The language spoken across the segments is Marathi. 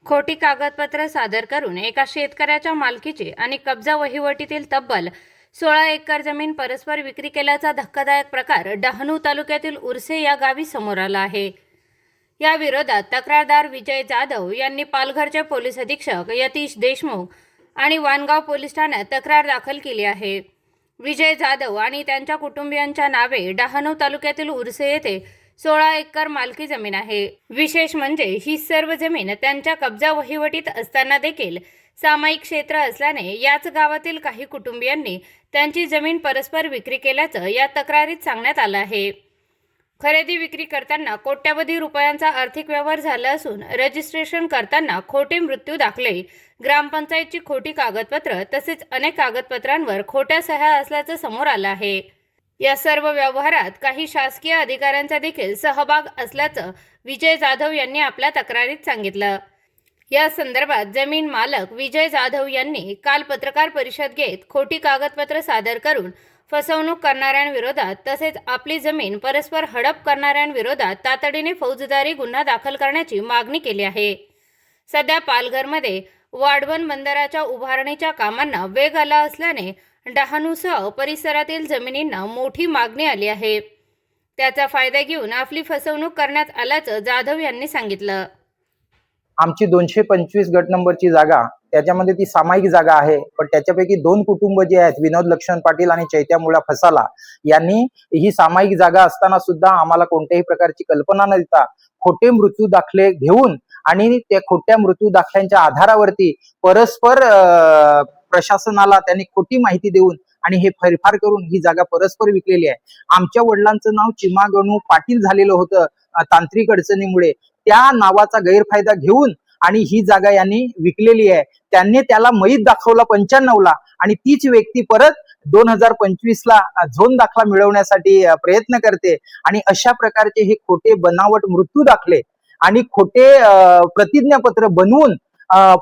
खोटी कागदपत्र सादर करून एका शेतकऱ्याच्या मालकीची आणि कब्जा वहिवटीतील तब्बल 16 एकर जमीन परस्पर विक्री केल्याचा धक्कादायक प्रकार डहाणू तालुक्यातील उर्से या गावी समोर आला आहे। या विरोधात तक्रारदार विजय जाधव यांनी पालघरचे पोलीस अधीक्षक यतीश देशमुख आणि वानगाव पोलीस ठाण्यात तक्रार दाखल केली आहे। विजय जाधव आणि त्यांच्या कुटुंबियांच्या नावे डहाणू तालुक्यातील उर्से येथे 16 एकर मालकी जमीन आहे। विशेष म्हणजे ही सर्व जमीन त्यांच्या कब्जा वहिवटीत असताना देखील सामायिक क्षेत्र असल्याने याच गावातील काही कुटुंबियांनी त्यांची जमीन परस्पर विक्री केल्याचं या तक्रारीत सांगण्यात आलं आहे। खरेदी विक्री करताना कोट्यवधी रुपयांचा आर्थिक व्यवहार झाला असून रजिस्ट्रेशन करताना खोटे मृत्यू दाखले, ग्रामपंचायतची खोटी कागदपत्र तसेच अनेक कागदपत्रांवर खोट्या सह्या असल्याचं समोर आलं आहे। या सर्व व्यवहारात काही शासकीय अधिकाऱ्यांचा देखील सहभाग असल्याचं विजय जाधव यांनी आपल्या तक्रारीत सांगितलं। या संदर्भात जमीन मालक विजय जाधव यांनी काल पत्रकार परिषद घेत खोटी कागदपत्र सादर करून फसवणूक करणाऱ्यांविरोधात तसेच आपली जमीन परस्पर हडप करणाऱ्यांविरोधात तातडीने फौजदारी गुन्हा दाखल करण्याची मागणी केली आहे। सध्या पालघरमध्ये वाढवण बंदराच्या उभारणीच्या कामांना वेग आला असल्याने डहाणूसह परिसरातील जमिनींना मोठी मागणी आली आहे। त्याचा फायदा घेऊन आपली फसवणूक करण्यात आल्याचं जाधव यांनी सांगितलं। आमची 225 गट नंबरची जागा, त्याच्यामध्ये ती सामायिक जागा आहे, पण त्याच्यापैकी 2 कुटुंब जे आहेत, विनोद लक्ष्मण पाटील आणि चैत्या मुळा फसाला यांनी ही सामायिक जागा असताना सुद्धा आम्हाला कोणत्याही प्रकारची कल्पना न देता खोटे मृत्यू दाखले घेऊन आणि त्या खोट्या मृत्यू दाखल्यांच्या आधारावरती परस्पर प्रशासनाला त्यांनी खोटी माहिती देऊन आणि हे फेरफार करून ही जागा परस्पर विकलेली आहे। आमच्या वडिलांचं नाव चिमा गणू पाटील झालेलं होतं तांत्रिक अडचणीमुळे, त्या नावाचा गैरफायदा घेऊन आणि ही जागा यांनी विकलेली आहे। त्यांनी त्याला मयत दाखवला 95ला आणि तीच व्यक्ती परत 2025ला झोन दाखला मिळवण्यासाठी प्रयत्न करते आणि अशा प्रकारचे हे खोटे बनावट मृत्यू दाखले आणि खोटे प्रतिज्ञापत्र बनवून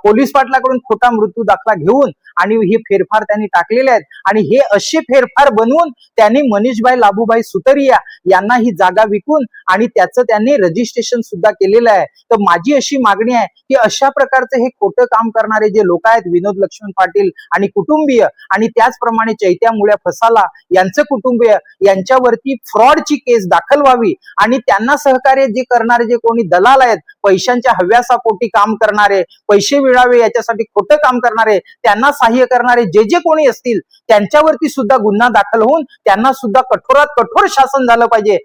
पोलीस पाटलाकडून खोटा मृत्यू दाखला घेऊन आणि हे फेरफार त्यांनी टाकलेले आहेत आणि हे असे फेरफार बनवून त्यांनी मनीषभाई लाभूभाई सुतरिया यांना ही जागा विकून आणि त्याचं त्यांनी रजिस्ट्रेशन सुद्धा केलेलं आहे। तर माझी अशी मागणी आहे की अशा प्रकारचे हे खोटं काम करणारे जे लोक आहेत, विनोद लक्ष्मण पाटील आणि कुटुंबीय आणि त्याचप्रमाणे चैत्या मुळ्या फसाला यांचं कुटुंबीय यांच्यावरती फ्रॉडची केस दाखल व्हावी आणि त्यांना सहकार्य जे करणारे जे कोणी दलाल आहेत, पैशांच्या हव्यासापोटी काम करणारे, पैसे मिळावे याच्यासाठी खोटं काम करणारे, त्यांना सहाय्य करणारे जे कोणी असतील त्यांच्यावरती सुद्धा गुन्हा दाखल होऊन त्यांना सुद्धा कठोरात कठोर शासन झालं पाहिजे।